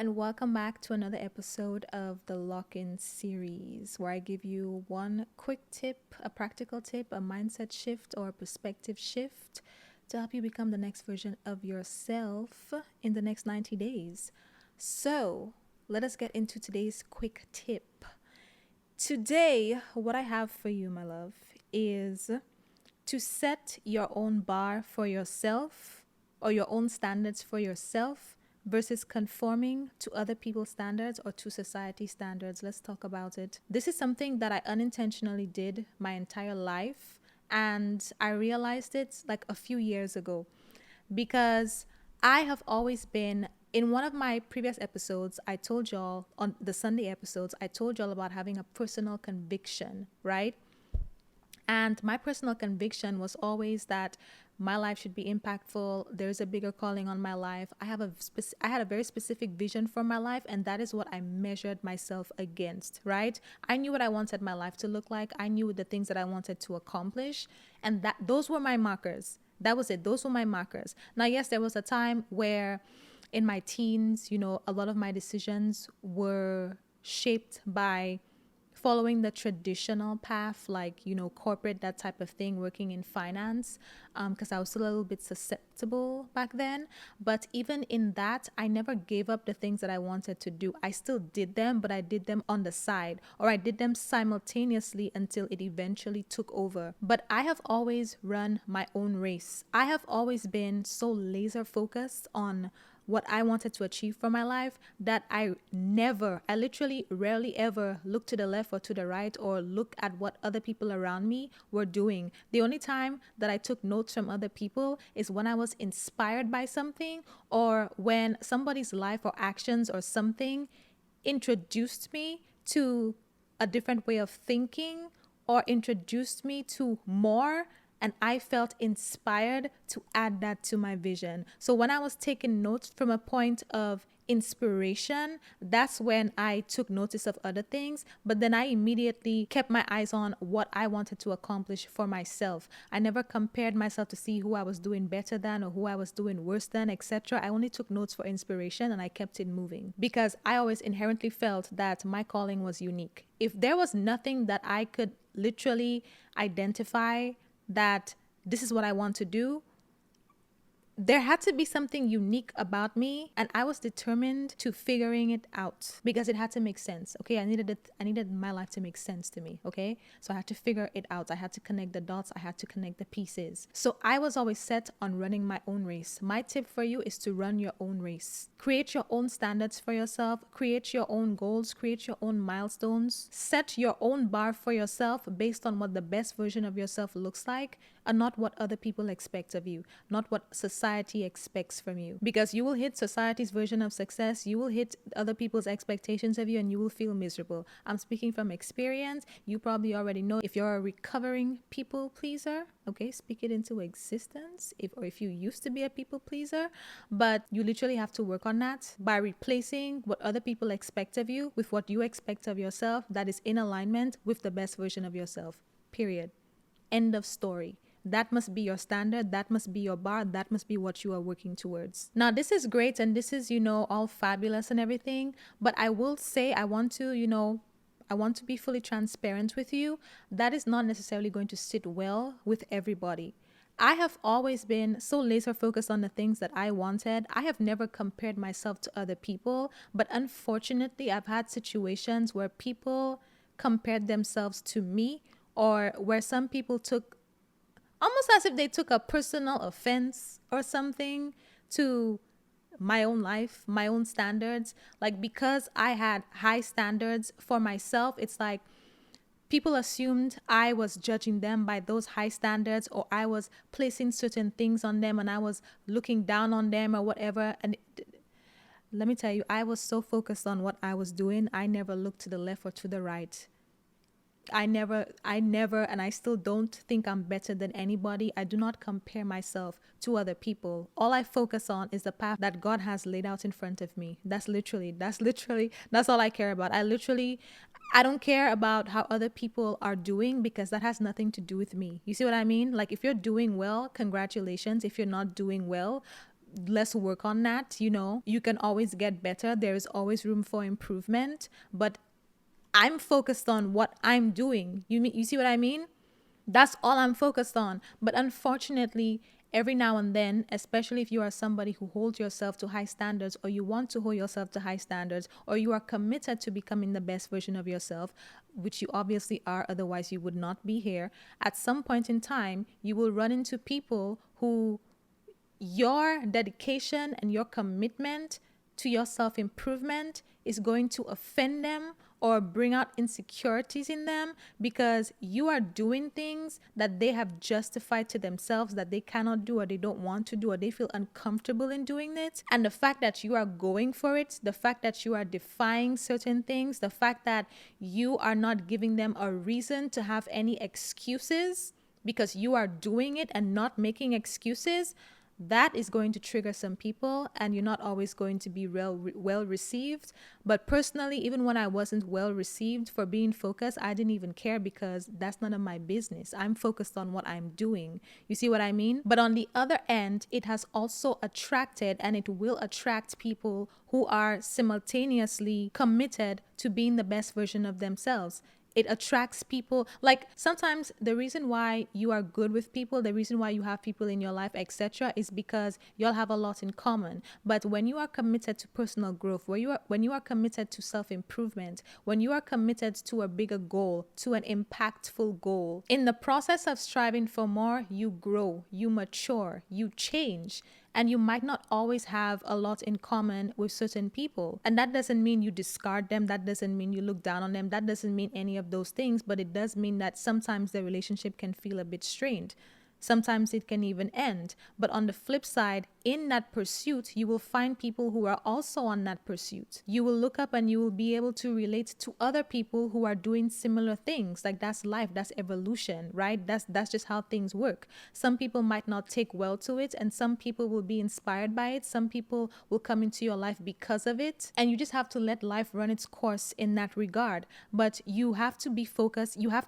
and welcome back to another episode of the Lock In series, where I give you one quick tip, a practical tip, a mindset shift, or a perspective shift to help you become the next version of yourself in the next 90 days. So, let us get into today's quick tip. Today, what I have for you, my love, is to set your own bar for yourself or your own standards for yourself versus conforming to other people's standards or to society standards. Let's talk about it. This is something that I unintentionally did my entire life, and I realized it like a few years ago because I have always been in one of my previous episodes, I told y'all on the Sunday episodes, I told y'all about having a personal conviction, right? And my personal conviction was always that my life should be impactful. There's a bigger calling on my life. I had a very specific vision for my life, and that is what I measured myself against, right? I knew what I wanted my life to look like. I knew the things that I wanted to accomplish, and that those were my markers. That was it. Those were my markers. Now, yes, there was a time where in my teens, a lot of my decisions were shaped by following the traditional path, like, corporate, that type of thing, working in finance, because I was still a little bit susceptible back then. But even in that, I never gave up the things that I wanted to do. I still did them, but I did them on the side, or I did them simultaneously until it eventually took over. But I have always run my own race. I have always been so laser focused on what I wanted to achieve for my life that I literally rarely ever look to the left or to the right or look at what other people around me were doing. The only time that I took notes from other people is when I was inspired by something, or when somebody's life or actions or something introduced me to a different way of thinking or introduced me to more, and I felt inspired to add that to my vision. So when I was taking notes from a point of inspiration, that's when I took notice of other things, but then I immediately kept my eyes on what I wanted to accomplish for myself. I never compared myself to see who I was doing better than or who I was doing worse than, etc. I only took notes for inspiration, and I kept it moving because I always inherently felt that my calling was unique. If there was nothing that I could literally identify that this is what I want to do, there had to be something unique about me, and I was determined to figuring it out because it had to make sense. Okay, I needed my life to make sense to me. Okay, so I had to figure it out. I had to connect the dots. I had to connect the pieces. So I was always set on running my own race. My tip for you is to run your own race. Create your own standards for yourself. Create your own goals. Create your own milestones. Set your own bar for yourself based on what the best version of yourself looks like, and not what other people expect of you, not what society expects from you. Because you will hit society's version of success, you will hit other people's expectations of you, and you will feel miserable. I'm speaking from experience. You probably already know if you're a recovering people pleaser, okay, speak it into existence. If you used to be a people pleaser, but you literally have to work on that by replacing what other people expect of you with what you expect of yourself that is in alignment with the best version of yourself. Period. End of story. That must be your standard. That must be your bar. That must be what you are working towards. Now, this is great, and this is, all fabulous and everything. But I will say, I want to be fully transparent with you. That is not necessarily going to sit well with everybody. I have always been so laser focused on the things that I wanted. I have never compared myself to other people. But unfortunately, I've had situations where people compared themselves to me, or where some people took almost as if they took a personal offense or something to my own life, my own standards. Like, because I had high standards for myself, it's like people assumed I was judging them by those high standards, or I was placing certain things on them and I was looking down on them or whatever. And let me tell you, I was so focused on what I was doing, I never looked to the left or to the right. I never, and I still don't think I'm better than anybody. I do not compare myself to other people. All I focus on is the path that God has laid out in front of me. That's all I care about. I don't care about how other people are doing, because that has nothing to do with me. You see what I mean? Like, if you're doing well, congratulations. If you're not doing well, let's work on that. You can always get better. There is always room for improvement, but I'm focused on what I'm doing. You see what I mean? That's all I'm focused on. But unfortunately, every now and then, especially if you are somebody who holds yourself to high standards, or you want to hold yourself to high standards, or you are committed to becoming the best version of yourself, which you obviously are, otherwise you would not be here. At some point in time, you will run into people who your dedication and your commitment to your self-improvement is going to offend them or bring out insecurities in them, because you are doing things that they have justified to themselves that they cannot do, or they don't want to do, or they feel uncomfortable in doing it. And the fact that you are going for it, the fact that you are defying certain things, the fact that you are not giving them a reason to have any excuses because you are doing it and not making excuses, that is going to trigger some people, and you're not always going to be well received. But personally, even when I wasn't well received for being focused, I didn't even care, because that's none of my business. I'm focused on what I'm doing. You see what I mean? But on the other end, it has also attracted, and it will attract, people who are simultaneously committed to being the best version of themselves. It attracts people. Like, sometimes the reason why you are good with people, the reason why you have people in your life, etc., is because y'all have a lot in common. But when you are committed to personal growth, when you are committed to self-improvement, when you are committed to a bigger goal, to an impactful goal, in the process of striving for more, you grow, you mature, you change. And you might not always have a lot in common with certain people. And that doesn't mean you discard them. That doesn't mean you look down on them. That doesn't mean any of those things. But it does mean that sometimes the relationship can feel a bit strained. Sometimes it can even end. But on the flip side, in that pursuit, you will find people who are also on that pursuit. You will look up and you will be able to relate to other people who are doing similar things. Like, that's life, that's evolution, right? That's just how things work. Some people might not take well to it, and some people will be inspired by it. Some people will come into your life because of it. And you just have to let life run its course in that regard. But you have to be focused. You have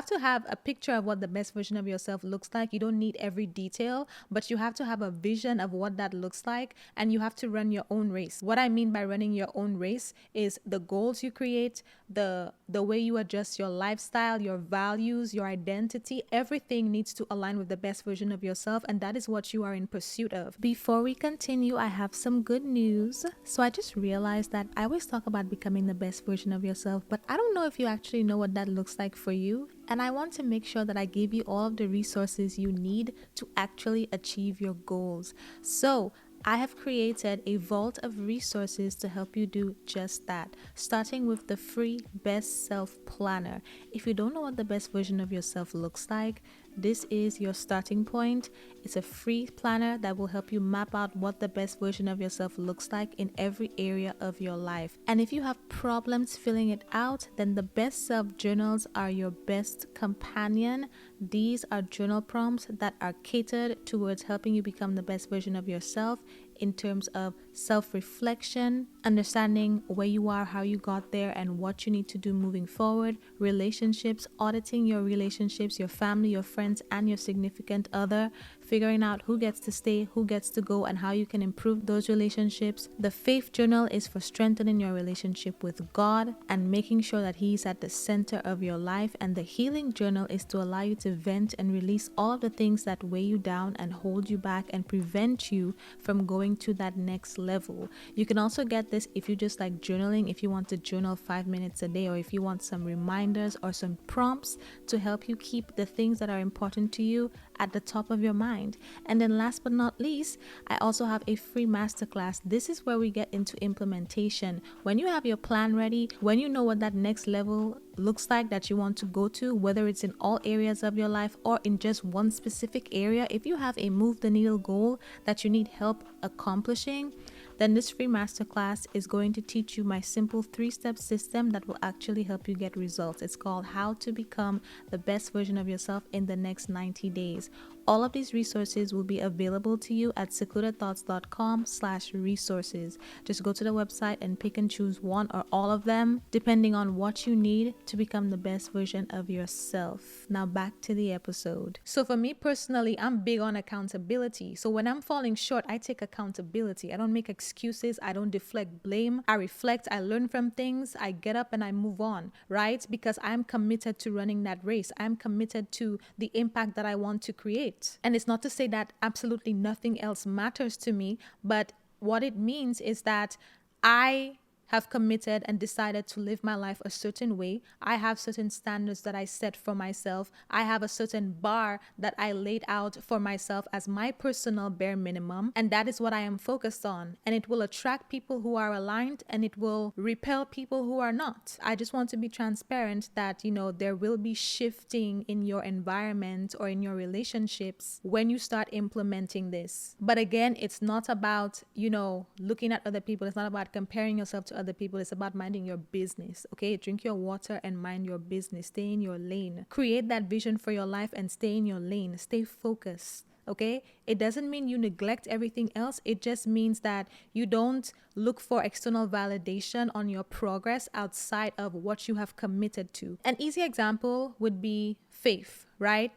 to have a picture of what the best version of yourself looks like. You don't need every detail, but you have to have a vision of what that looks like, and you have to run your own race. What I mean by running your own race is the goals you create, the way you adjust your lifestyle, your values, your identity. Everything needs to align with the best version of yourself, and that is what you are in pursuit of. Before we continue, I have some good news. So I just realized that I always talk about becoming the best version of yourself, but I don't know if you actually know what that looks like for you. And I want to make sure that I give you all of the resources you need to actually achieve your goals. So I have created a vault of resources to help you do just that, starting with the free Best Self Planner. If you don't know what the best version of yourself looks like, this is your starting point. It's a free planner that will help you map out what the best version of yourself looks like in every area of your life. And if you have problems filling it out, then the Best Self journals are your best companion. These are journal prompts that are catered towards helping you become the best version of yourself in terms of self-reflection, understanding where you are, how you got there, and what you need to do moving forward, relationships, auditing your relationships, your family, your friends, and your significant other, figuring out who gets to stay, who gets to go, and how you can improve those relationships. The Faith Journal is for strengthening your relationship with God and making sure that He is at the center of your life. And the Healing Journal is to allow you to vent and release all of the things that weigh you down and hold you back and prevent you from going to that next level. You can also get this if you just like journaling, if you want to journal 5 minutes a day, or if you want some reminders or some prompts to help you keep the things that are important to you at the top of your mind. And then last but not least, I also have a free masterclass. This is where we get into implementation. When you have your plan ready, when you know what that next level looks like that you want to go to, whether it's in all areas of your life or in just one specific area, if you have a move the needle goal that you need help accomplishing, then this free masterclass is going to teach you my simple 3-step system that will actually help you get results. It's called How to Become the Best Version of Yourself in the Next 90 Days. All of these resources will be available to you at secludedthoughts.com/resources. Just go to the website and pick and choose one or all of them, depending on what you need to become the best version of yourself. Now back to the episode. So for me personally, I'm big on accountability. So when I'm falling short, I take accountability. I don't make excuses. I don't deflect blame. I reflect. I learn from things. I get up and I move on, right? Because I'm committed to running that race. I'm committed to the impact that I want to create. And it's not to say that absolutely nothing else matters to me, but what it means is that I have committed and decided to live my life a certain way. I have certain standards that I set for myself. I have a certain bar that I laid out for myself as my personal bare minimum. And that is what I am focused on. And it will attract people who are aligned and it will repel people who are not. I just want to be transparent that, there will be shifting in your environment or in your relationships when you start implementing this. But again, it's not about, looking at other people. It's not about comparing yourself to other people. It's about minding your business. Okay, drink your water and mind your business. Stay in your lane. Create that vision for your life and stay in your lane. Stay focused. Okay, it doesn't mean you neglect everything else. It just means that you don't look for external validation on your progress outside of what you have committed to. An easy example would be faith, right?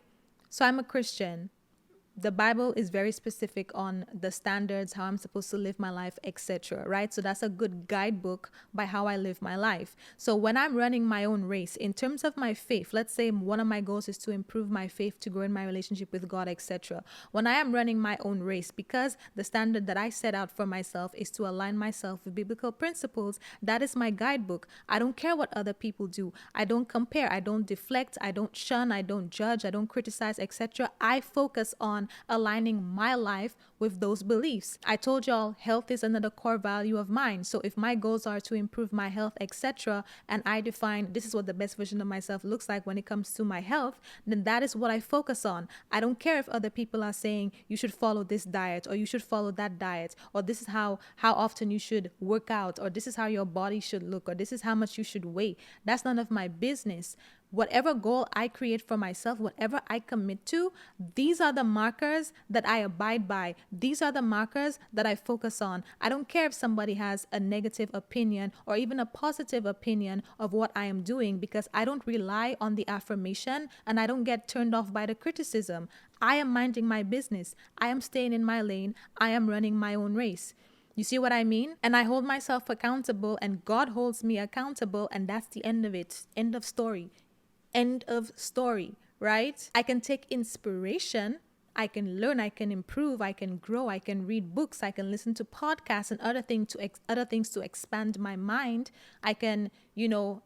So I'm a Christian. The Bible is very specific on the standards, how I'm supposed to live my life, etc., right? So that's a good guidebook by how I live my life. So when I'm running my own race, in terms of my faith, let's say one of my goals is to improve my faith, to grow in my relationship with God, etc. When I am running my own race, because the standard that I set out for myself is to align myself with biblical principles, that is my guidebook. I don't care what other people do. I don't compare. I don't deflect. I don't shun. I don't judge. I don't criticize, etc. I focus on aligning my life with those beliefs. I told y'all health is another core value of mine. So if my goals are to improve my health, etc., and I define this is what the best version of myself looks like when it comes to my health, then that is what I focus on. I don't care if other people are saying you should follow this diet or you should follow that diet, or this is how often you should work out, or this is how your body should look, or this is how much you should weigh. That's none of my business. Whatever goal I create for myself, whatever I commit to, these are the markers that I abide by. These are the markers that I focus on. I don't care if somebody has a negative opinion or even a positive opinion of what I am doing, because I don't rely on the affirmation and I don't get turned off by the criticism. I am minding my business. I am staying in my lane. I am running my own race. You see what I mean? And I hold myself accountable and God holds me accountable, and that's the end of it. End of story. End of story, right? I can take inspiration, I can learn, I can improve, I can grow, I can read books, I can listen to podcasts and other things to expand my mind. I can,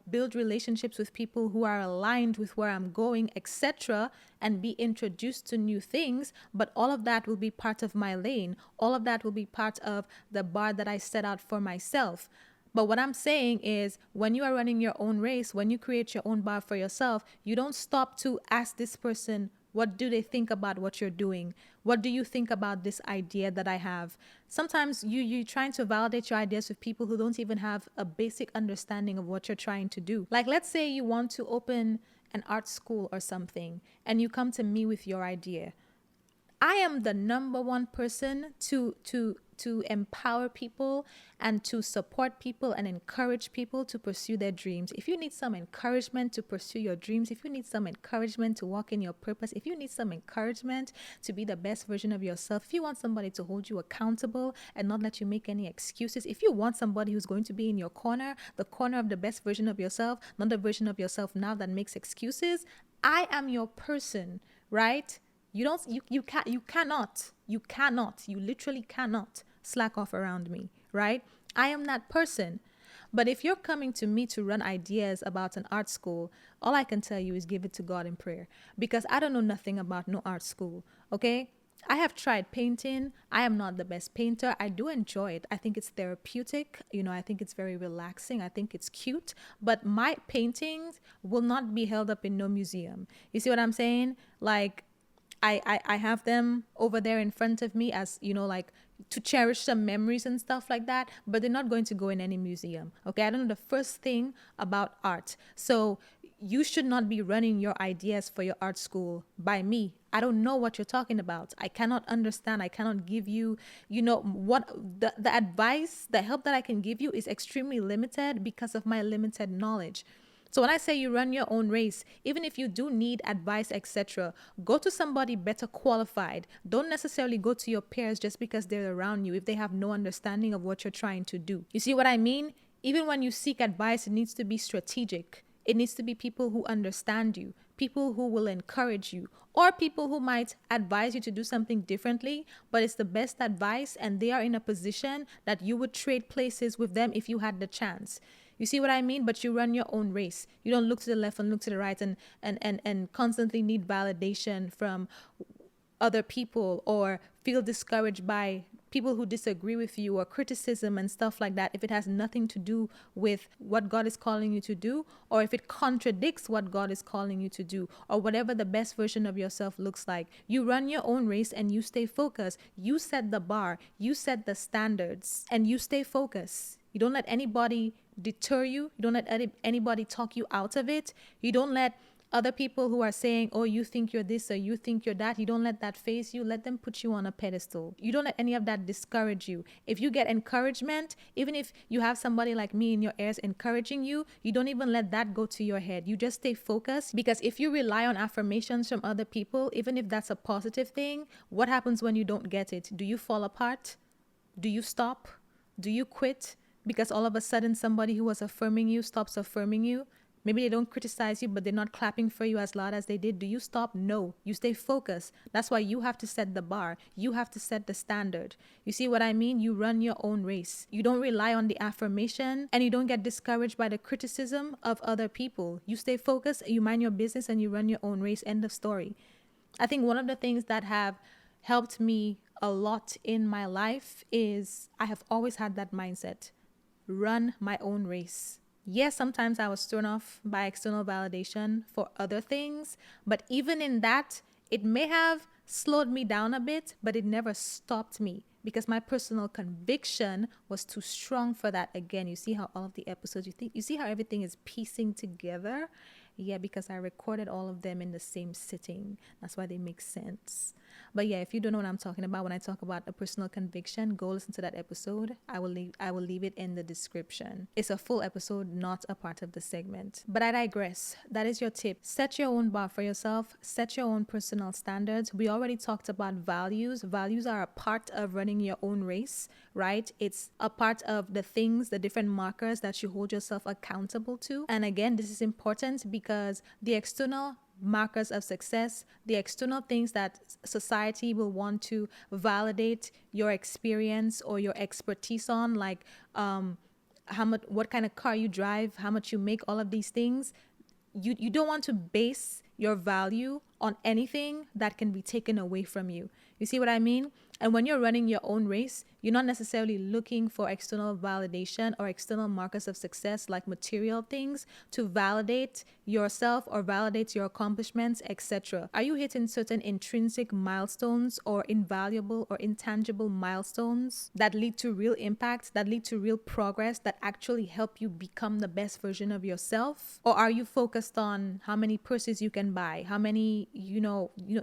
build relationships with people who are aligned with where I'm going, etc., and be introduced to new things. But all of that will be part of my lane. All of that will be part of the bar that I set out for myself. But what I'm saying is, when you are running your own race, when you create your own bar for yourself, you don't stop to ask this person, what do they think about what you're doing? What do you think about this idea that I have? Sometimes you're trying to validate your ideas with people who don't even have a basic understanding of what you're trying to do. Like, let's say you want to open an art school or something, and you come to me with your idea. I am the number one person to empower people and to support people and encourage people to pursue their dreams. If you need some encouragement to pursue your dreams, if you need some encouragement to walk in your purpose, if you need some encouragement to be the best version of yourself, if you want somebody to hold you accountable and not let you make any excuses, if you want somebody who's going to be in your corner, the corner of the best version of yourself, not the version of yourself now that makes excuses, I am your person, right? You cannot, you literally cannot slack off around me, right? I am that person. But if you're coming to me to run ideas about an art school, all I can tell you is give it to God in prayer, because I don't know nothing about no art school, okay? I have tried painting. I am not the best painter. I do enjoy it. I think it's therapeutic. I think it's very relaxing. I think it's cute. But my paintings will not be held up in no museum. You see what I'm saying? Like, I have them over there in front of me as, like to cherish some memories and stuff like that, but they're not going to go in any museum. Okay. I don't know the first thing about art. So you should not be running your ideas for your art school by me. I don't know what you're talking about. I cannot understand. I cannot give you, what the advice, the help that I can give you is extremely limited because of my limited knowledge. So when I say you run your own race, even if you do need advice, etc., go to somebody better qualified. Don't necessarily go to your peers just because they're around you if they have no understanding of what you're trying to do. You see what I mean? Even when you seek advice, it needs to be strategic. It needs to be people who understand you, people who will encourage you, or people who might advise you to do something differently, but it's the best advice and they are in a position that you would trade places with them if you had the chance. You see what I mean? But you run your own race. You don't look to the left and look to the right and constantly need validation from other people or feel discouraged by people who disagree with you or criticism and stuff like that if it has nothing to do with what God is calling you to do, or if it contradicts what God is calling you to do, or whatever the best version of yourself looks like. You run your own race and you stay focused. You set the bar, you set the standards, and you stay focused. You don't let anybody deter you. You don't let anybody talk you out of it. You don't let other people who are saying, oh, you think you're this or you think you're that, you don't let that phase you. Let them put you on a pedestal. You don't let any of that discourage you. If you get encouragement, even if you have somebody like me in your ears encouraging you, you don't even let that go to your head. You just stay focused, because if you rely on affirmations from other people, even if that's a positive thing, what happens when you don't get it? Do you fall apart? Do you stop? Do you quit? Because all of a sudden somebody who was affirming you stops affirming you. Maybe they don't criticize you, but they're not clapping for you as loud as they did. Do you stop? No. You stay focused. That's why you have to set the bar. You have to set the standard. You see what I mean? You run your own race. You don't rely on the affirmation, and you don't get discouraged by the criticism of other people. You stay focused, you mind your business, and you run your own race. End of story. I think one of the things that have helped me a lot in my life is I have always had that mindset. Run my own race. Yes, sometimes I was thrown off by external validation for other things, but even in that, it may have slowed me down a bit, but it never stopped me because my personal conviction was too strong for that. Again, you see how all of the episodes, you see how everything is piecing together? Yeah, because I recorded all of them in the same sitting. That's why they make sense. But yeah, if you don't know what I'm talking about when I talk about a personal conviction, go listen to that episode. I will leave it in the description. It's a full episode, not a part of the segment. But I digress. That is your tip. Set your own bar for yourself. Set your own personal standards. We already talked about values. Values are a part of running your own race, right? It's a part of the things, the different markers that you hold yourself accountable to. And again, this is important because the external markers of success, the external things that society will want to validate your experience or your expertise on, like how much, what kind of car you drive, how much you make, all of these things. You don't want to base your value on anything that can be taken away from you. You see what I mean? And when you're running your own race, you're not necessarily looking for external validation or external markers of success like material things to validate yourself or validate your accomplishments, etc. Are you hitting certain intrinsic milestones or invaluable or intangible milestones that lead to real impact, that lead to real progress, that actually help you become the best version of yourself? Or are you focused on how many purses you can buy, how many,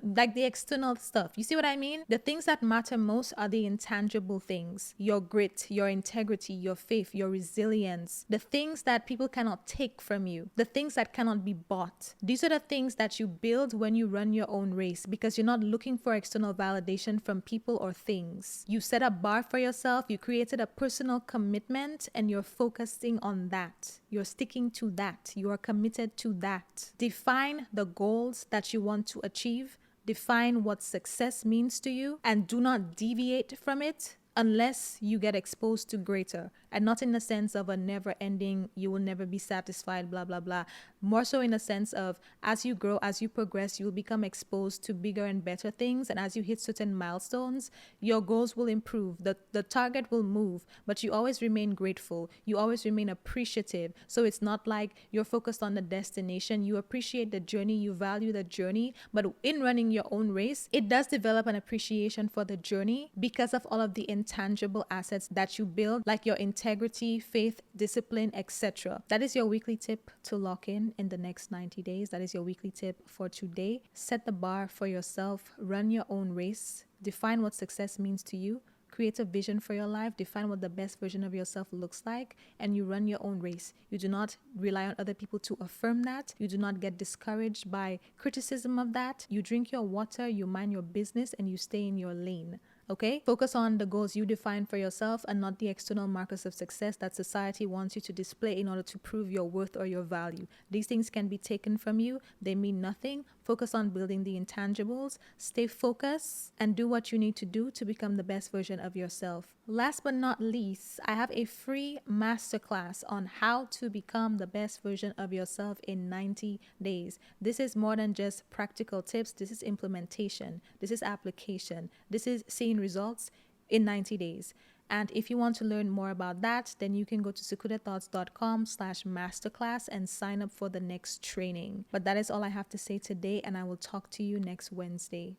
like the external stuff? You see what I mean? The things that matter most are the intangible things: your grit, your integrity, your faith, your resilience, the things that people cannot take from you, the things that cannot be bought. These are the things that you build when you run your own race, because you're not looking for external validation from people or things. You set a bar for yourself, you created a personal commitment, and you're focusing on that. You're sticking to that. You are committed to that. Define the goals that you want to achieve. Define what success means to you, and do not deviate from it unless you get exposed to greater. And not in the sense of a never ending, you will never be satisfied, blah, blah, blah. More so in the sense of as you grow, as you progress, you will become exposed to bigger and better things. And as you hit certain milestones, your goals will improve. The target will move, but you always remain grateful. You always remain appreciative. So it's not like you're focused on the destination. You appreciate the journey. You value the journey. But in running your own race, it does develop an appreciation for the journey because of all of the intangible assets that you build, like your integrity, integrity, faith, discipline, etc. That is your weekly tip to lock in the next 90 days. That is your weekly tip for today. Set the bar for yourself, run your own race, define what success means to you. Create a vision for your life, define what the best version of yourself looks like, and you run your own race. You do not rely on other people to affirm that. You do not get discouraged by criticism of that. You drink your water, you mind your business, and you stay in your lane. Okay? Focus on the goals you define for yourself and not the external markers of success that society wants you to display in order to prove your worth or your value. These things can be taken from you. They mean nothing. Focus on building the intangibles. Stay focused and do what you need to do to become the best version of yourself. Last but not least, I have a free masterclass on how to become the best version of yourself in 90 days. This is more than just practical tips. This is implementation. This is application. This is seeing results in 90 days. And if you want to learn more about that, then you can go to secludedthoughts.com/masterclass and sign up for the next training. But that is all I have to say today, and I will talk to you next Wednesday.